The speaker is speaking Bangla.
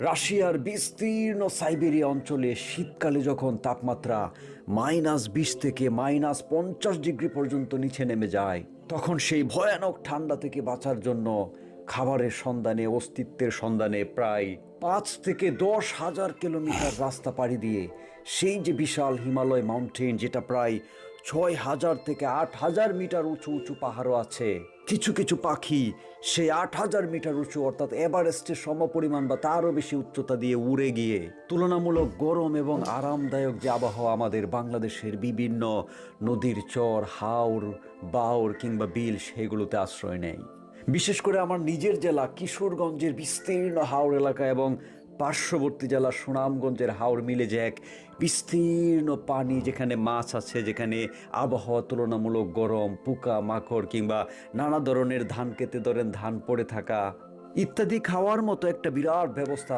রাশিয়ার বিস্তীর্ণ সাইবেরিয়া অঞ্চলে শীতকালে যখন তাপমাত্রা -20 থেকে -50 ডিগ্রি পর্যন্ত নিচে নেমে যায়, তখন সেই ভয়ানক ঠান্ডা থেকে বাঁচার জন্য খাবারের সন্ধানে, অস্তিত্বের সন্ধানে প্রায় 5 থেকে 10 হাজার কিলোমিটার রাস্তা পাড়ি দিয়ে সেই যে বিশাল হিমালয় মাউন্টেন, যেটা প্রায় 6,000 থেকে 8,000 মিটার উঁচু উঁচু পাহাড়ও আছে, কিছু কিছু পাখি সেই 8,000 মিটার উঁচু অর্থাৎ এভারেস্টের সমপরিমাণ বা তারও বেশি উচ্চতা দিয়ে উড়ে গিয়ে তুলনামূলক গরম এবং আরামদায়ক যে আবহাওয়া আমাদের বাংলাদেশের বিভিন্ন নদীর চর, হাওর, বাওর কিংবা বিল, সেগুলোতে আশ্রয় নেয়। বিশেষ করে আমার নিজের জেলা কিশোরগঞ্জের বিস্তীর্ণ হাওর এলাকা এবং পার্শ্ববর্তী জেলা সুনামগঞ্জের হাওর মিলে যে এক বিস্তীর্ণ পানি, যেখানে মাছ আছে, যেখানে আবহাওয়া তুলনামূলক গরম, পোকা মাকড় কিংবা নানা ধরনের ধান খেতে ধরেন ধান পড়ে থাকা ইত্যাদি খাওয়ার মতো একটা বিরাট ব্যবস্থা